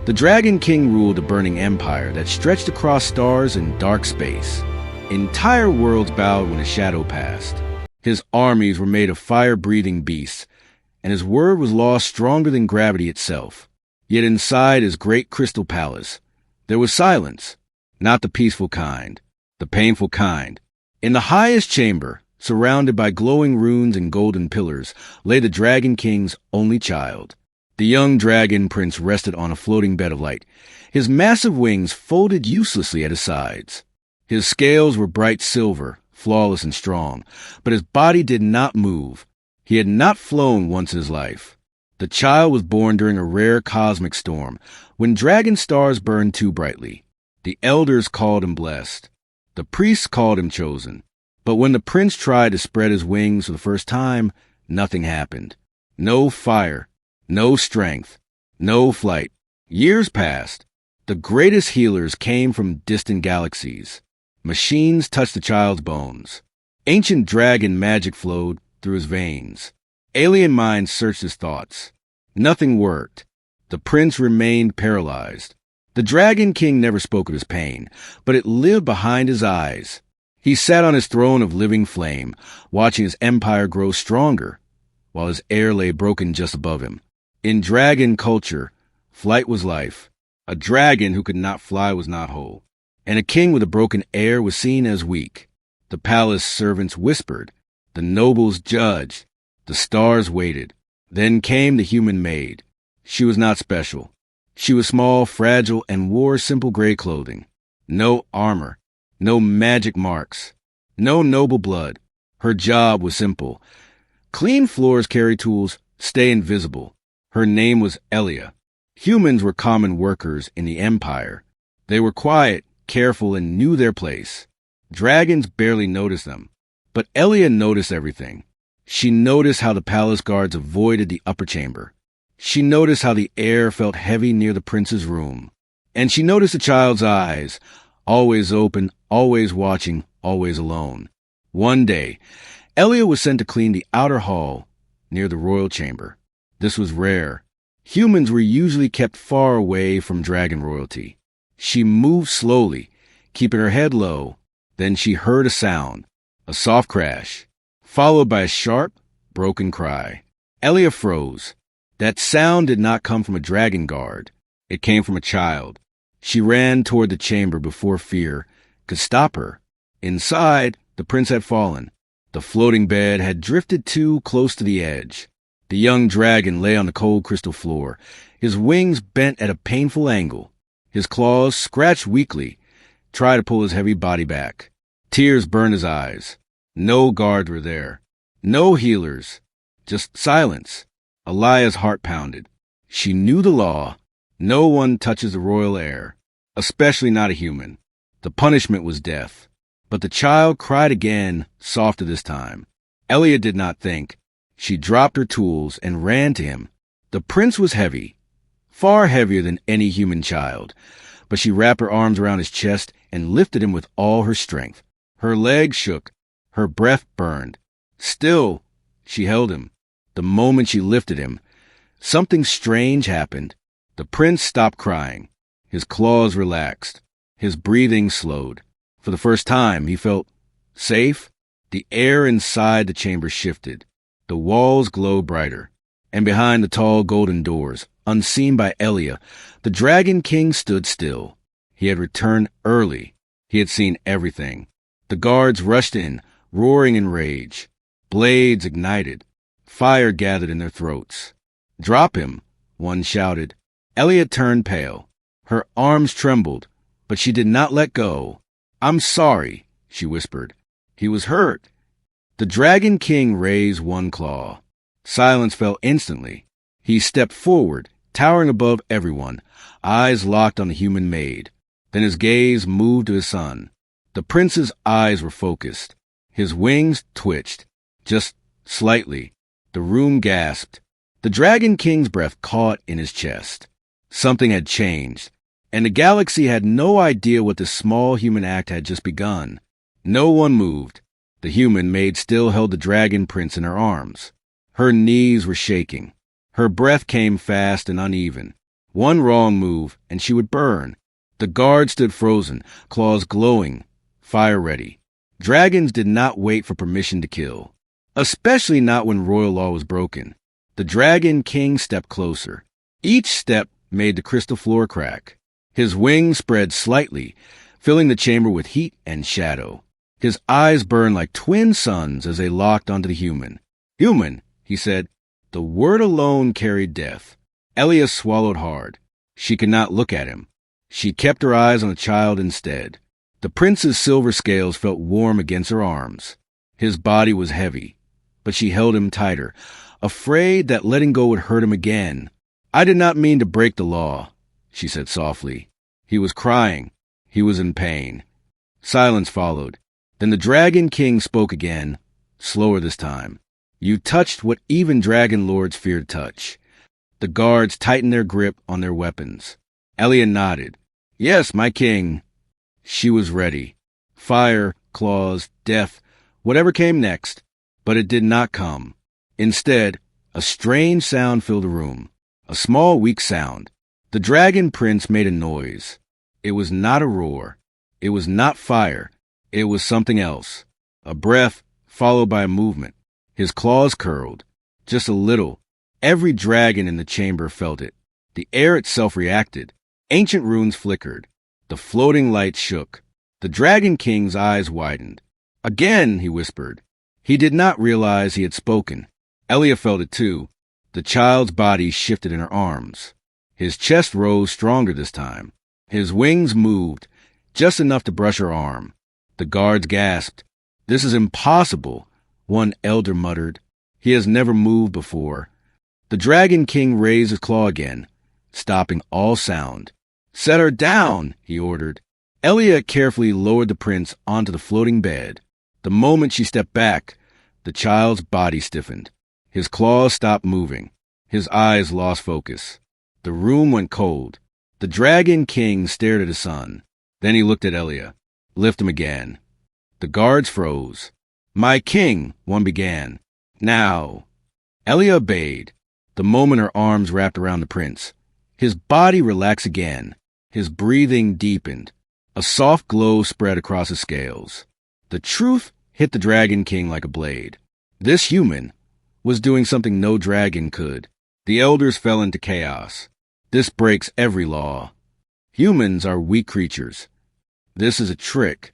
The Dragon King ruled a burning empire that stretched across stars and dark space. Entire worlds bowed when his shadow passed. His armies were made of fire-breathing beasts, and his word was law stronger than gravity itself. Yet inside his great crystal palace, there was silence, not the peaceful kind, the painful kind. In the highest chamber, surrounded by glowing runes and golden pillars, lay the Dragon King's only child. The young dragon prince rested on a floating bed of light, his massive wings folded uselessly at his sides. His scales were bright silver, flawless and strong, but his body did not move. He had not flown once in his life. The child was born during a rare cosmic storm, when dragon stars burned too brightly. The elders called him blessed. The priests called him chosen. But when the prince tried to spread his wings for the first time, nothing happened. No fire, no strength, no flight. Years passed. The greatest healers came from distant galaxies. Machines touched the child's bones. Ancient dragon magic flowed through his veins. Alien minds searched his thoughts. Nothing worked. The prince remained paralyzed. The Dragon King never spoke of his pain, but it lived behind his eyes. He sat on his throne of living flame, watching his empire grow stronger, while his heir lay broken just above him. In dragon culture, flight was life. A dragon who could not fly was not whole, and a king with a broken heir was seen as weak. The palace servants whispered. The nobles judged. The stars waited. Then came the human maid. She was not special. She was small, fragile, and wore simple gray clothing. No armor. No magic marks. No noble blood. Her job was simple. Clean floors, carry tools, stay invisible. Her name was Elia. Humans were common workers in the empire. They were quiet, careful, and knew their place. Dragons barely noticed them. But Elia noticed everything. She noticed how the palace guards avoided the upper chamber. She noticed how the air felt heavy near the prince's room. And she noticed the child's eyes, always open, always watching, always alone. One day, Elia was sent to clean the outer hall near the royal chamber. This was rare. Humans were usually kept far away from dragon royalty. She moved slowly, keeping her head low. Then she heard a sound, a soft crash, followed by a sharp, broken cry. Elia froze. That sound did not come from a dragon guard. It came from a child. She ran toward the chamber before fear could stop her. Inside, the prince had fallen. The floating bed had drifted too close to the edge. The young dragon lay on the cold crystal floor, his wings bent at a painful angle. His claws scratched weakly, tried to pull his heavy body back. Tears burned his eyes. No guards were there. No healers. Just silence. Elia's heart pounded. She knew the law. No one touches the royal heir, especially not a human. The punishment was death. But the child cried again, softer this time. Elia did not think. She dropped her tools and ran to him. The prince was heavy, far heavier than any human child, but she wrapped her arms around his chest and lifted him with all her strength. Her legs shook. Her breath burned. Still, she held him. The moment she lifted him, something strange happened. The prince stopped crying. His claws relaxed. His breathing slowed. For the first time, he felt safe. The air inside the chamber shifted. The walls glowed brighter. And behind the tall golden doors, unseen by Elia, the Dragon King stood still. He had returned early. He had seen everything. The guards rushed in, roaring in rage. Blades ignited. Fire gathered in their throats. "Drop him," one shouted. Elia turned pale. Her arms trembled, but she did not let go. "I'm sorry," she whispered. "He was hurt." The Dragon King raised one claw. Silence fell instantly. He stepped forward, towering above everyone, eyes locked on the human maid. Then his gaze moved to his son. The prince's eyes were focused. His wings twitched, just slightly. The room gasped. The Dragon King's breath caught in his chest. Something had changed, and the galaxy had no idea what this small human act had just begun. No one moved. The human maid still held the dragon prince in her arms. Her knees were shaking. Her breath came fast and uneven. One wrong move, and she would burn. The guard stood frozen, claws glowing, fire ready. Dragons did not wait for permission to kill, especially not when royal law was broken. The Dragon King stepped closer. Each step made the crystal floor crack. His wings spread slightly, filling the chamber with heat and shadow. His eyes burned like twin suns as they locked onto the human. "Human," he said. The word alone carried death. Elia swallowed hard. She could not look at him. She kept her eyes on the child instead. The prince's silver scales felt warm against her arms. His body was heavy, but she held him tighter, afraid that letting go would hurt him again. "I did not mean to break the law," she said softly. He was crying. He was in pain. Silence followed. Then the Dragon King spoke again, slower this time. "You touched what even dragon lords fear to touch." The guards tightened their grip on their weapons. Elia nodded. "Yes, my king." She was ready. Fire, claws, death, whatever came next. But it did not come. Instead, a strange sound filled the room. A small, weak sound. The Dragon Prince made a noise. It was not a roar. It was not fire. It was something else. A breath, followed by a movement. His claws curled. Just a little. Every dragon in the chamber felt it. The air itself reacted. Ancient runes flickered. The floating lights shook. The Dragon King's eyes widened. "Again," he whispered. He did not realize he had spoken. Elia felt it too. The child's body shifted in her arms. His chest rose stronger this time. His wings moved, just enough to brush her arm. The guards gasped. "This is impossible," one elder muttered. "He has never moved before." The Dragon King raised his claw again, stopping all sound. "Set her down," he ordered. Elia carefully lowered the prince onto the floating bed. The moment she stepped back, the child's body stiffened. His claws stopped moving. His eyes lost focus. The room went cold. The Dragon King stared at his son. Then he looked at Elia. "Lift him again." The guards froze. "My king," one began. "Now." Elia obeyed. The moment her arms wrapped around the prince, his body relaxed again. His breathing deepened. A soft glow spread across his scales. The truth hit the Dragon King like a blade. This human was doing something no dragon could. The elders fell into chaos. This breaks every law. Humans are weak creatures. This is a trick.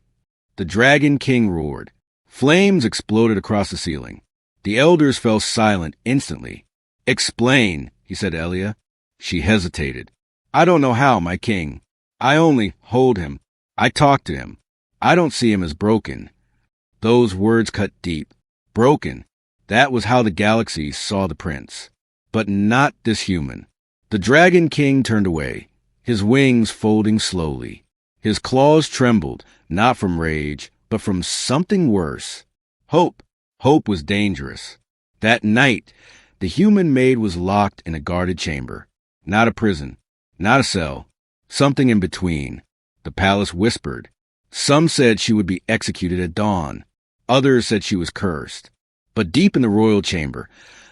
The Dragon King roared. Flames exploded across the ceiling. The elders fell silent instantly. "Explain," he said to Elia. She hesitated. "I don't know how, my king. I only hold him. I talk to him. I don't see him as broken." Those words cut deep. Broken. That was how the galaxy saw the prince. But not this human. The Dragon King turned away, his wings folding slowly. His claws trembled, not from rage, but from something worse. Hope. Hope was dangerous. That night, the human maid was locked in a guarded chamber. Not a prison, not a cell, something in between. The palace whispered. Some said she would be executed at dawn. Others said she was cursed. But deep in the royal chamber,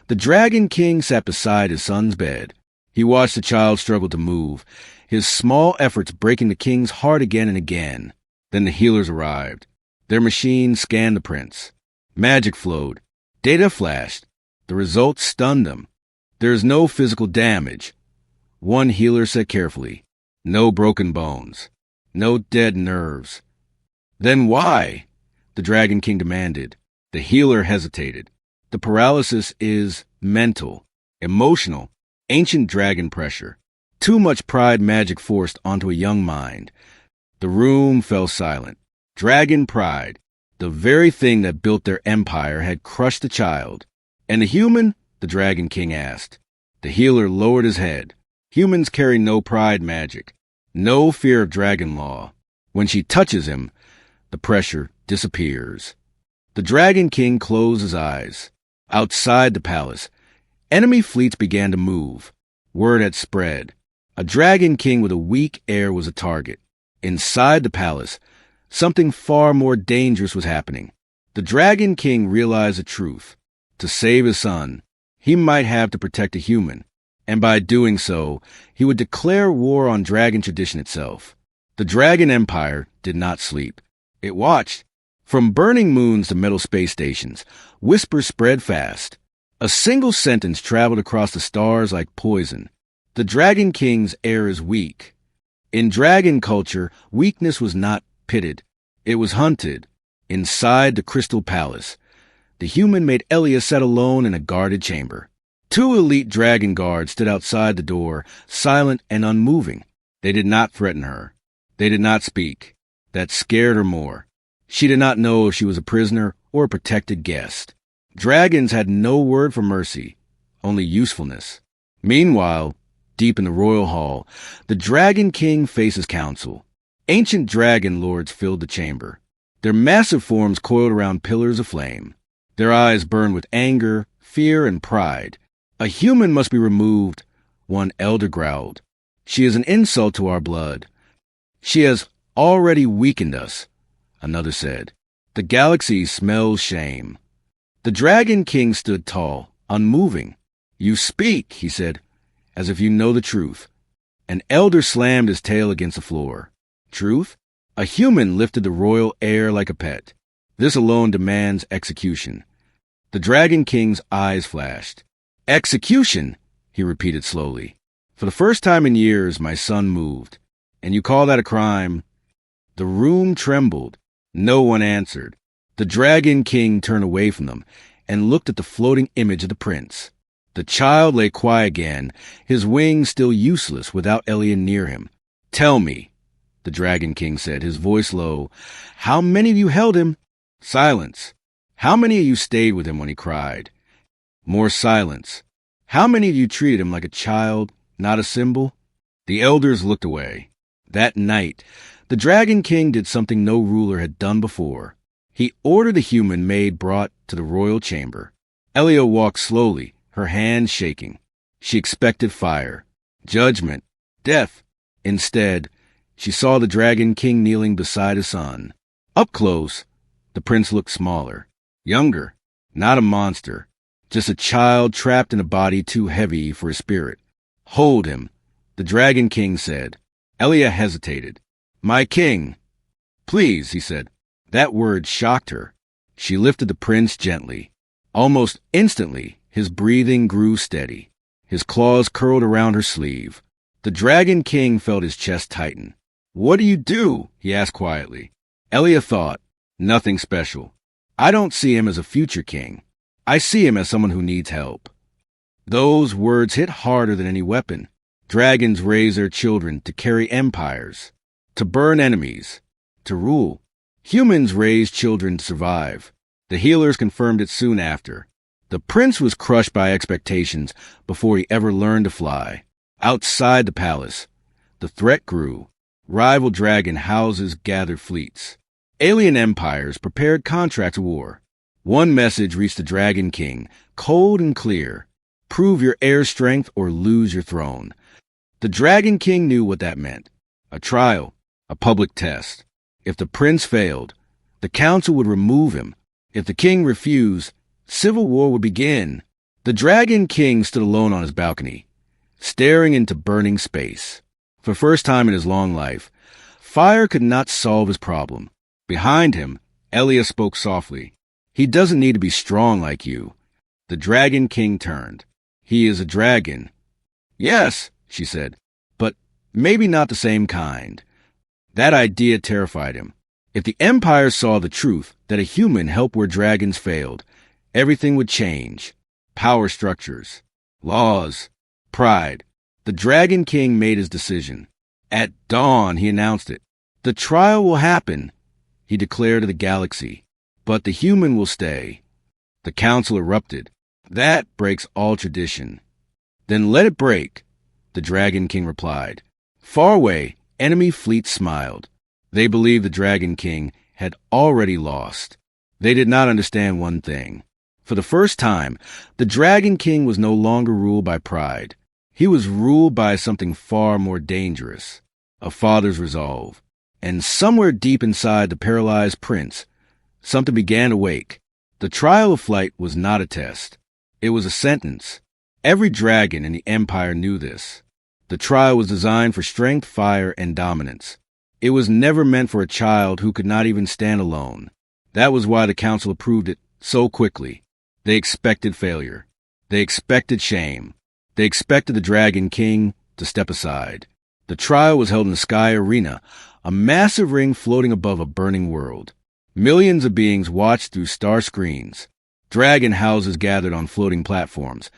the Dragon King sat beside his son's bed. He watched the child struggle to move, his small efforts breaking the king's heart again and again. Then the healers arrived. Their machines scanned the prince. Magic flowed. Data flashed. The results stunned them. "There is no physical damage," one healer said carefully. "No broken bones. No dead nerves." "Then why?" the Dragon King demanded. The healer hesitated. "The paralysis is mental, emotional, ancient dragon pressure. Too much pride magic forced onto a young mind." The room fell silent. Dragon pride, the very thing that built their empire, had crushed the child. "And the human?" the Dragon King asked. The healer lowered his head. "Humans carry no pride magic, no fear of dragon law. When she touches him, the pressure disappears." The Dragon King closed his eyes. Outside the palace, enemy fleets began to move. Word had spread. A Dragon King with a weak heir was a target. Inside the palace, something far more dangerous was happening. The Dragon King realized the truth. To save his son, he might have to protect a human. and by doing so, he would declare war on dragon tradition itself. The Dragon Empire did not sleep. It watched. From burning moons to metal space stations, whispers spread fast. A single sentence traveled across the stars like poison. The Dragon King's heir is weak. In dragon culture, weakness was not pitted. It was hunted. Inside the Crystal Palace, the human made Elia sit alone in a guarded chamber. Two elite dragon guards stood outside the door, silent and unmoving. They did not threaten her. They did not speak. That scared her more. She did not know if she was a prisoner or a protected guest. Dragons had no word for mercy, only usefulness. Meanwhile, deep in the royal hall, the Dragon King faces council. Ancient dragon lords filled the chamber. Their massive forms coiled around pillars of flame. Their eyes burned with anger, fear, and pride. A human must be removed, one elder growled. She is an insult to our blood. She has already weakened us, another said. The galaxy smells shame. The Dragon King stood tall, unmoving. You speak, he said, as if you know the truth. An elder slammed his tail against the floor. Truth? A human lifted the royal heir like a pet. This alone demands execution. The Dragon King's eyes flashed. Execution, he repeated slowly. For the first time in years, my son moved. And you call that a crime? The room trembled. No one answered. The Dragon King turned away from them and looked at the floating image of the prince. The child lay quiet again, his wings still useless without Elia near him. Tell me, the Dragon King said, his voice low, how many of you held him? Silence. How many of you stayed with him when he cried? More silence. How many of you treated him like a child, not a symbol? The elders looked away. That night, the Dragon King did something no ruler had done before. He ordered the human Maid brought to the royal chamber. Elia walked slowly, her hands shaking. She expected fire, judgment, death. Instead, she saw the Dragon King kneeling beside his son. Up close, the prince looked smaller, younger, not a monster, just a child trapped in a body too heavy for his spirit. Hold him, the Dragon King said. Elia hesitated. My king. Please, he said. That word shocked her. She lifted the prince gently. Almost instantly, his breathing grew steady. His claws curled around her sleeve. The Dragon King felt his chest tighten. What do you do? He asked quietly. Elia thought, nothing special. I don't see him as a future king. I see him as someone who needs help. Those words hit harder than any weapon. Dragons raise their children to carry empires, to burn enemies, to rule. Humans raise children to survive. The healers confirmed it soon after. The prince was crushed by expectations before he ever learned to fly. Outside the palace, the threat grew. Rival dragon houses gathered fleets. Alien empires prepared contract war. One message reached the Dragon King, cold and clear. Prove your heir strength or lose your throne. The Dragon King knew what that meant. A trial, a public test. If the prince failed, the council would remove him. If the king refused, civil war would begin. The Dragon King stood alone on his balcony, staring into burning space. For the first time in his long life, fire could not solve his problem. Behind him, Elia spoke softly. He doesn't need to be strong like you. The Dragon King turned. He is a dragon. Yes, she said, but maybe not the same kind. That idea terrified him. If the Empire saw the truth that a human helped where dragons failed, everything would change. Power structures, laws, pride. The Dragon King made his decision. At dawn, he announced it. The trial will happen, he declared to the galaxy, but the human will stay. The council erupted. That breaks all tradition. Then let it break, the Dragon King replied. Far away, enemy fleets smiled. They believed the Dragon King had already lost. They did not understand one thing. For the first time, the Dragon King was no longer ruled by pride. He was ruled by something far more dangerous, a father's resolve. And somewhere deep inside the paralyzed prince, something began to wake. The trial of flight was not a test. It was a sentence. Every dragon in the Empire knew this. The trial was designed for strength, fire, and dominance. It was never meant for a child who could not even stand alone. That was why the council approved it so quickly. They expected failure. They expected shame. They expected the Dragon King to step aside. The trial was held in the Sky Arena, a massive ring floating above a burning world. Millions of beings watched through star screens. Dragon houses gathered on floating platforms,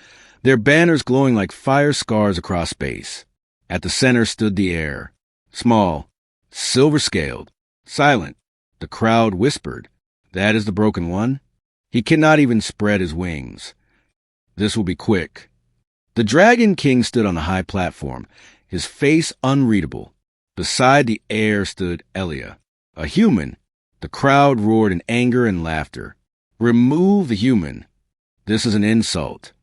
their banners glowing like fire scars across space. At the center stood the Heir, small, silver-scaled, silent. The crowd whispered, "That is the broken one? He cannot even spread his wings. This will be quick." The Dragon King stood on a high platform, his face unreadable. Beside the Heir stood Elia, a human. The crowd roared in anger and laughter. "Remove the human. This is an insult."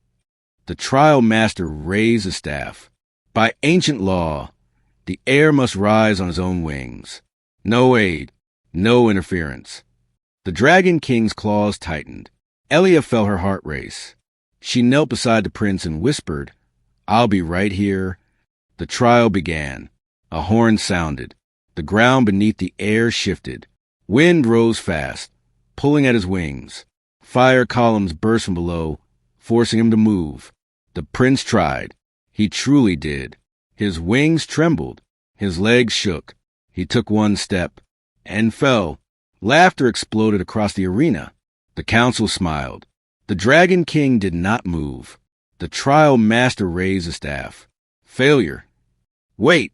The trial master raised his staff. By ancient law, the Heir must rise on his own wings. No aid, no interference. The Dragon King's claws tightened. Elia felt her heart race. She knelt beside the prince and whispered, "I'll be right here." The trial began. A horn sounded. The ground beneath the Heir shifted. Wind rose fast, pulling at his wings. Fire columns burst from below, forcing him to move. The prince tried. He truly did. His wings trembled. His legs shook. He took one step and fell. Laughter exploded across the arena. The council smiled. The Dragon King did not move. The trial master raised his staff. "Failure." "Wait,"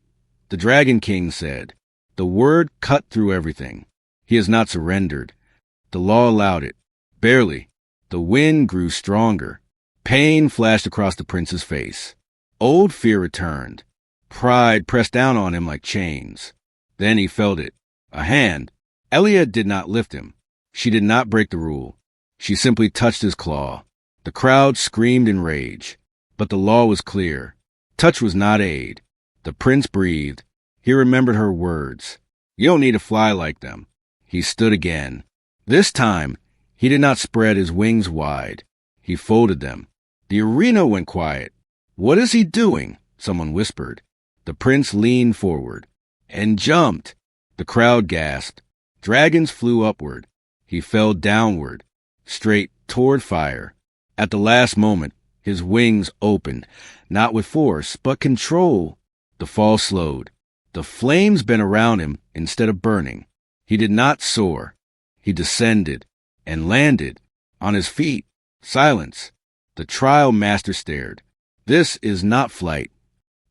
the Dragon King said. The word cut through everything. He has not surrendered. The law allowed it. Barely. The wind grew stronger. Pain flashed across the prince's face. Old fear returned. Pride pressed down on him like chains. Then he felt it. A hand. Elia did not lift him. She did not break the rule. She simply touched his claw. The crowd screamed in rage. But the law was clear. Touch was not aid. The prince breathed. He remembered her words. "You don't need to fly like them." He stood again. This time, he did not spread his wings wide. He folded them. The arena went quiet. "What is he doing?" someone whispered. The prince leaned forward and jumped. The crowd gasped. Dragons flew upward. He fell downward, straight toward fire. At the last moment, his wings opened, not with force, but control. The fall slowed. The flames bent around him instead of burning. He did not soar. He descended and landed on his feet. Silence. The trial master stared. "This is not flight."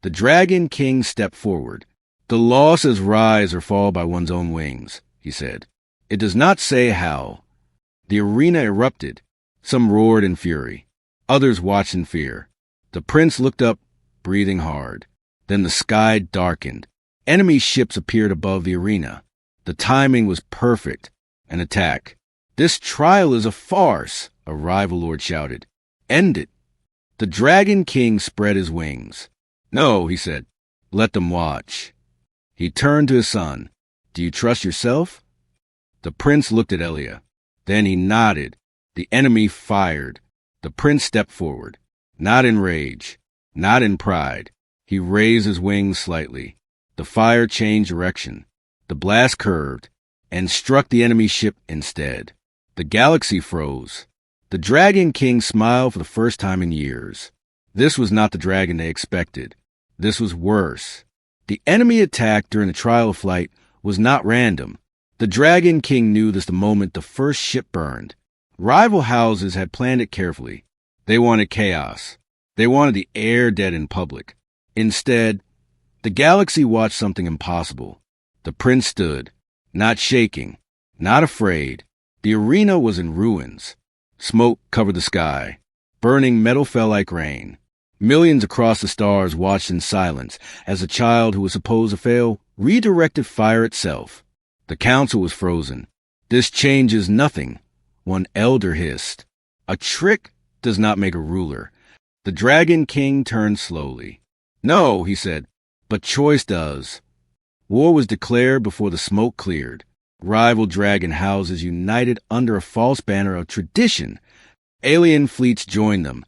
The Dragon King stepped forward. "The law says rise or fall by one's own wings," he said. "It does not say how." The arena erupted. Some roared in fury. Others watched in fear. The prince looked up, breathing hard. Then the sky darkened. Enemy ships appeared above the arena. The timing was perfect. An attack. "This trial is a farce," a rival lord shouted. "End it." The Dragon King spread his wings. "No," he said. "Let them watch." He turned to his son. "Do you trust yourself?" The prince looked at Elia. Then he nodded. The enemy fired. The prince stepped forward. Not in rage. Not in pride. He raised his wings slightly. The fire changed direction. The blast curved and struck the enemy ship instead. The galaxy froze. The Dragon King smiled for the first time in years. This was not the dragon they expected. This was worse. The enemy attack during the trial of flight was not random. The Dragon King knew this the moment the first ship burned. Rival houses had planned it carefully. They wanted chaos. They wanted the Heir dead in public. Instead, the galaxy watched something impossible. The prince stood, not shaking, not afraid. The arena was in ruins. Smoke covered the sky. Burning metal fell like rain. Millions across the stars watched in silence as a child who was supposed to fail redirected fire itself. The council was frozen. "This changes nothing," one elder hissed. "A trick does not make a ruler." The Dragon King turned slowly. "No," he said, "but choice does." War was declared before the smoke cleared. Rival dragon houses united under a false banner of tradition. Alien fleets joined them.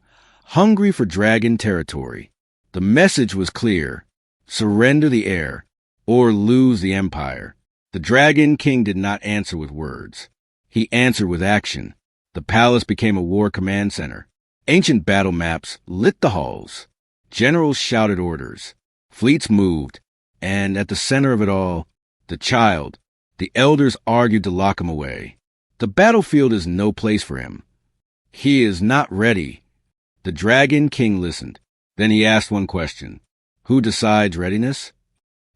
hungry for dragon territory. The message was clear: surrender the heir, or lose the empire. The Dragon King did not answer with words. He answered with action. The palace became a war command center. Ancient battle maps lit the halls. Generals shouted orders. Fleets moved. And at the center of it all, the child. The elders argued to lock him away. The battlefield is no place for him. He is not ready. The Dragon King listened. Then he asked one question. Who decides readiness?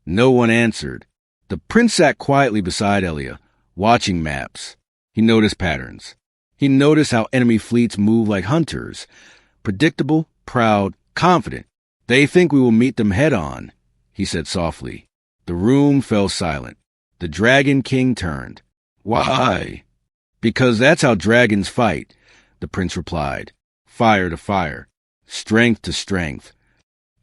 No one answered. The prince sat quietly beside Elia, watching maps. He noticed patterns. He noticed how enemy fleets move like hunters. Predictable, proud, confident. They think we will meet them head-on, he said softly. The room fell silent. The Dragon King turned. Why? Because that's how dragons fight, the prince replied. Fire to fire. Strength to strength.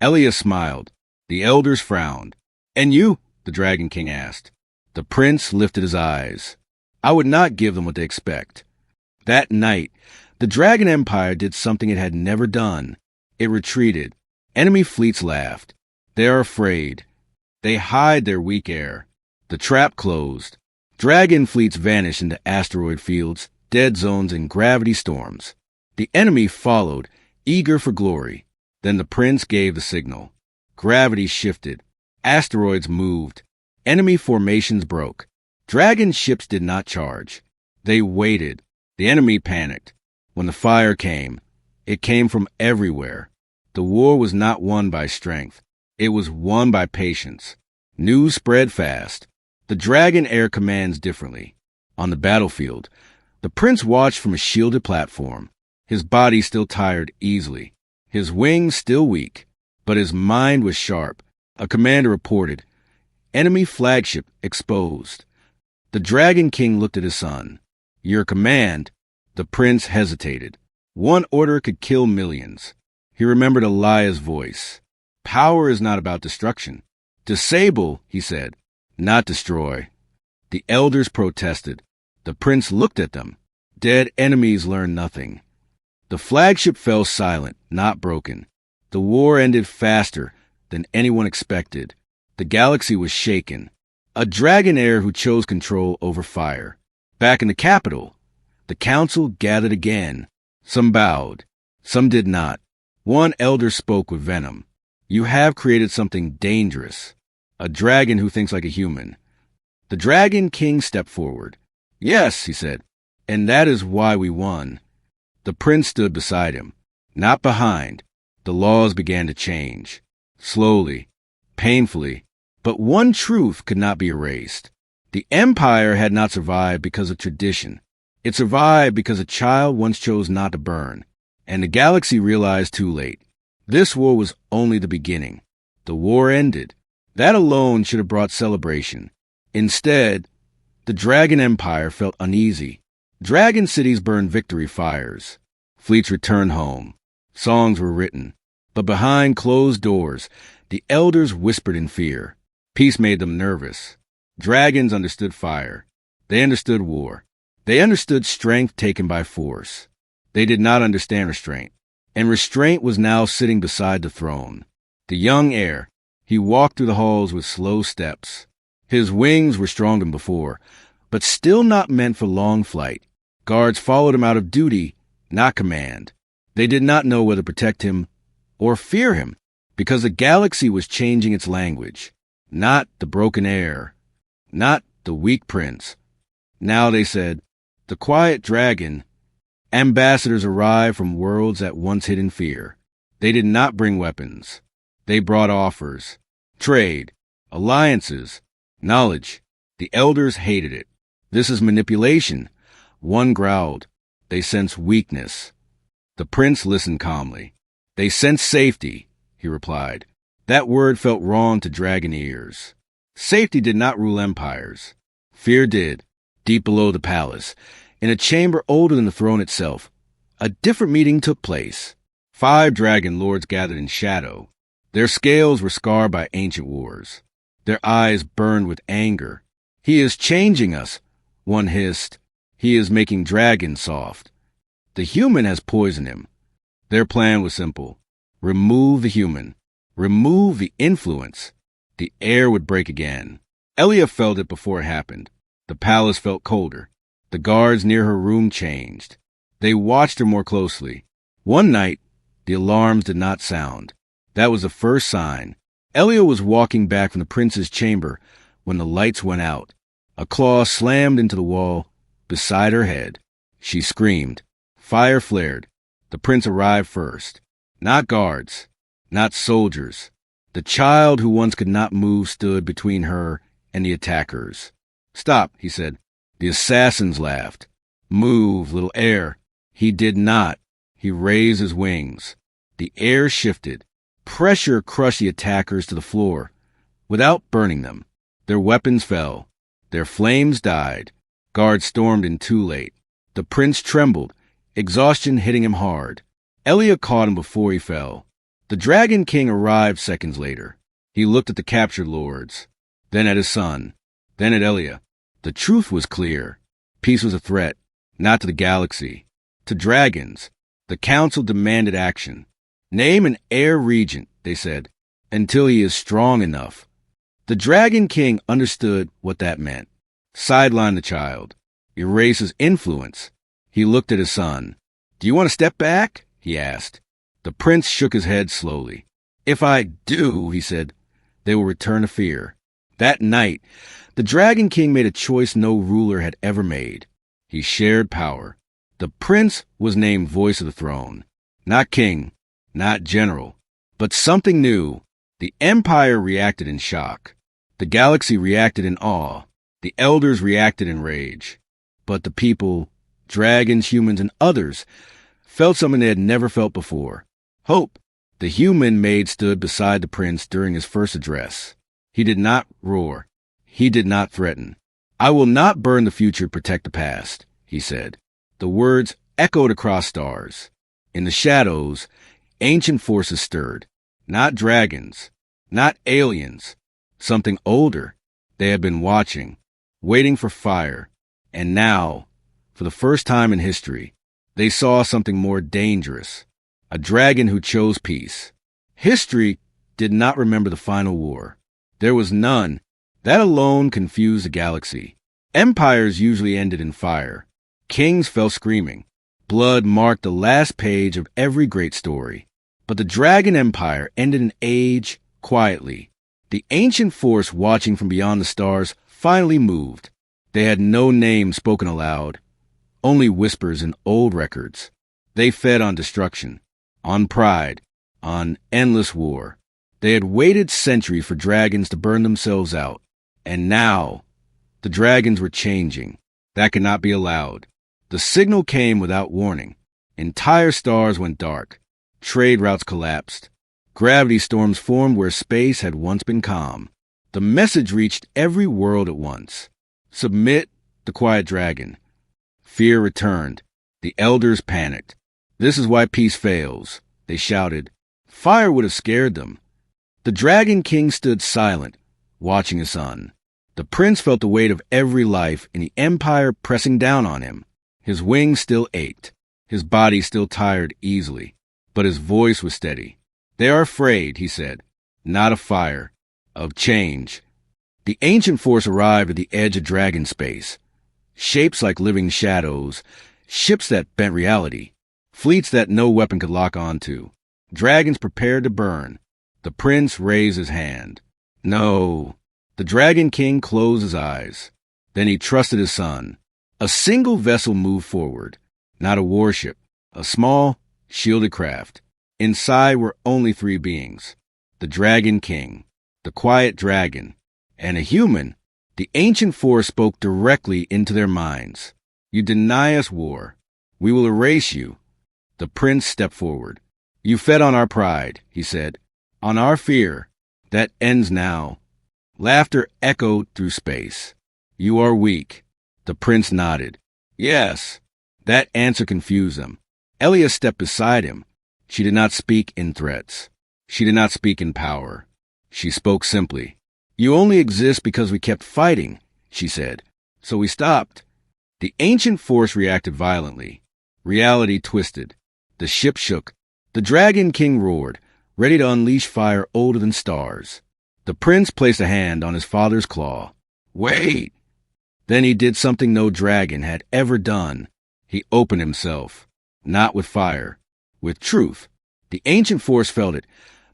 Elia smiled. The elders frowned. And you? The Dragon King asked. The prince lifted his eyes. I would not give them what they expect. That night, the Dragon Empire did something it had never done. It retreated. Enemy fleets laughed. They are afraid. They hide their weak heir. The trap closed. Dragon fleets vanished into asteroid fields, dead zones, and gravity storms. The enemy followed, eager for glory. Then the prince gave the signal. Gravity shifted. Asteroids moved. Enemy formations broke. Dragon ships did not charge. They waited. The enemy panicked. When the fire came, it came from everywhere. The war was not won by strength. It was won by patience. News spread fast. The Dragon Heir commands differently. On the battlefield, the prince watched from a shielded platform. His body still tired easily. His wings still weak. But his mind was sharp. A commander reported, enemy flagship exposed. The Dragon King looked at his son. Your command? The prince hesitated. One order could kill millions. He remembered Eliah's voice. Power is not about destruction. Disable, he said, not destroy. The elders protested. The prince looked at them. Dead enemies learn nothing. The flagship fell silent, not broken. The war ended faster than anyone expected. The galaxy was shaken. A dragon heir who chose control over fire. Back in the capital, the council gathered again. Some bowed. Some did not. One elder spoke with venom. You have created something dangerous. A dragon who thinks like a human. The Dragon King stepped forward. Yes, he said, and that is why we won. The prince stood beside him. Not behind. The laws began to change. Slowly, painfully, but one truth could not be erased. The empire had not survived because of tradition. It survived because a child once chose not to burn, and the galaxy realized too late. This war was only the beginning. The war ended. That alone should have brought celebration. Instead, the Dragon Empire felt uneasy. Dragon cities burned victory fires. Fleets returned home. Songs were written. But behind closed doors, the elders whispered in fear. Peace made them nervous. Dragons understood fire. They understood war. They understood strength taken by force. They did not understand restraint. And restraint was now sitting beside the throne. The young heir, he walked through the halls with slow steps. His wings were stronger than before, but still not meant for long flight. Guards followed him out of duty, not command. They did not know whether to protect him or fear him, because the galaxy was changing its language. Not the broken heir, not the weak prince. Now they said, the quiet dragon. Ambassadors arrived from worlds that once hid in fear. They did not bring weapons. They brought offers, trade, alliances, knowledge. The elders hated it. This is manipulation. One growled. They sense weakness. The prince listened calmly. They sense safety, he replied. That word felt wrong to dragon ears. Safety did not rule empires. Fear did, deep below the palace. In a chamber older than the throne itself, a different meeting took place. 5 dragon lords gathered in shadow. Their scales were scarred by ancient wars. Their eyes burned with anger. He is changing us, one hissed. He is making dragons soft. The human has poisoned him. Their plan was simple. Remove the human. Remove the influence. The air would break again. Elia felt it before it happened. The palace felt colder. The guards near her room changed. They watched her more closely. One night, the alarms did not sound. That was the first sign. Elia was walking back from the prince's chamber when the lights went out. A claw slammed into the wall beside her head. She screamed. Fire flared. The prince arrived first. Not guards. Not soldiers. The child who once could not move stood between her and the attackers. Stop, he said. The assassins laughed. Move, little Heir. He did not. He raised his wings. The air shifted. Pressure crushed the attackers to the floor, without burning them. Their weapons fell. Their flames died. Guards stormed in too late. The prince trembled, exhaustion hitting him hard. Elia caught him before he fell. The Dragon King arrived seconds later. He looked at the captured lords, then at his son, then at Elia. The truth was clear. Peace was a threat, not to the galaxy, to dragons. The council demanded action. Name an heir regent, they said, until he is strong enough. The Dragon King understood what that meant. Sideline the child. Erase his influence. He looked at his son. Do you want to step back? He asked. The prince shook his head slowly. If I do, he said, they will return to fear. That night, the Dragon King made a choice no ruler had ever made. He shared power. The prince was named Voice of the Throne. Not king, not general, but something new. The empire reacted in shock. The galaxy reacted in awe. The elders reacted in rage. But the people, dragons, humans, and others, felt something they had never felt before. Hope. The human Maid stood beside the prince during his first address. He did not roar. He did not threaten. I will not burn the future to protect the past, he said. The words echoed across stars. In the shadows, ancient forces stirred. Not dragons. Not aliens. Something older. They had been watching, waiting for fire. And now, for the first time in history, they saw something more dangerous. A dragon who chose peace. History did not remember the final war. There was none. That alone confused the galaxy. Empires usually ended in fire. Kings fell screaming. Blood marked the last page of every great story. But the Dragon Empire ended an age quietly. The ancient force watching from beyond the stars finally moved. They had no name spoken aloud, only whispers in old records. They fed on destruction, on pride, on endless war. They had waited centuries for dragons to burn themselves out. And now, the dragons were changing. That could not be allowed. The signal came without warning. Entire stars went dark. Trade routes collapsed. Gravity storms formed where space had once been calm. The message reached every world at once. Submit, the quiet dragon. Fear returned. The elders panicked. This is why peace fails, they shouted. Fire would have scared them. The Dragon King stood silent, watching his son. The prince felt the weight of every life in the empire pressing down on him. His wings still ached. His body still tired easily. But his voice was steady. They are afraid, he said. Not of fire. Of change. The ancient force arrived at the edge of dragon space. Shapes like living shadows. Ships that bent reality. Fleets that no weapon could lock onto. Dragons prepared to burn. The prince raised his hand. No. The Dragon King closed his eyes. Then he trusted his son. A single vessel moved forward. Not a warship. A small, shielded craft. Inside were only three beings. The Dragon King. The quiet dragon. And a human. The ancient force spoke directly into their minds. You deny us war. We will erase you. The prince stepped forward. You fed on our pride, he said. On our fear. That ends now. Laughter echoed through space. You are weak. The prince nodded. Yes. That answer confused them. Elia stepped beside him. She did not speak in threats. She did not speak in power. She spoke simply. You only exist because we kept fighting, she said. So we stopped. The ancient force reacted violently. Reality twisted. The ship shook. The Dragon King roared, ready to unleash fire older than stars. The prince placed a hand on his father's claw. Wait! Then he did something no dragon had ever done. He opened himself, not with fire, with truth. The ancient force felt it.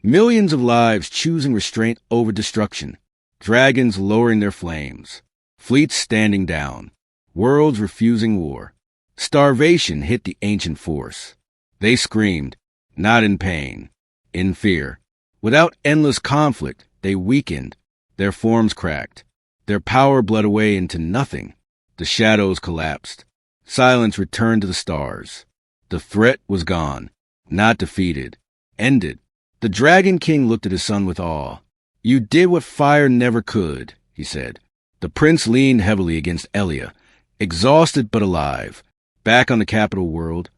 Millions of lives choosing restraint over destruction. Dragons lowering their flames. Fleets standing down. Worlds refusing war. Starvation hit the ancient force. They screamed, not in pain, in fear. Without endless conflict, they weakened. Their forms cracked. Their power bled away into nothing. The shadows collapsed. Silence returned to the stars. The threat was gone, not defeated, ended. The Dragon King looked at his son with awe. You did what fire never could, he said. The prince leaned heavily against Elia, exhausted but alive. Back on the capital world,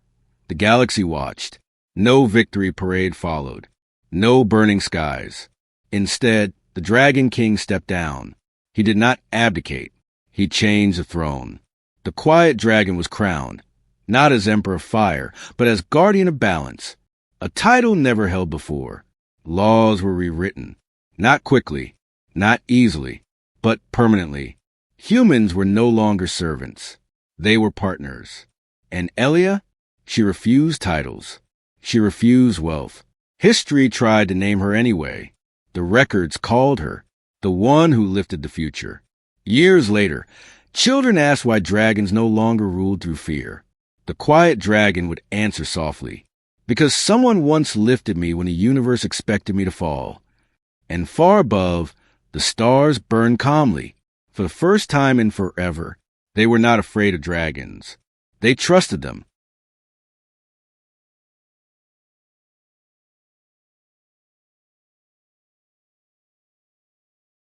the galaxy watched. No victory parade followed. No burning skies. Instead, the Dragon King stepped down. He did not abdicate. He changed the throne. The quiet dragon was crowned, not as Emperor of Fire, but as Guardian of Balance, a title never held before. Laws were rewritten, not quickly, not easily, but permanently. Humans were no longer servants. They were partners. And Elia? She refused titles. She refused wealth. History tried to name her anyway. The records called her the one who lifted the future. Years later, children asked why dragons no longer ruled through fear. The quiet dragon would answer softly, because someone once lifted me when the universe expected me to fall. And far above, the stars burned calmly. For the first time in forever, they were not afraid of dragons. They trusted them.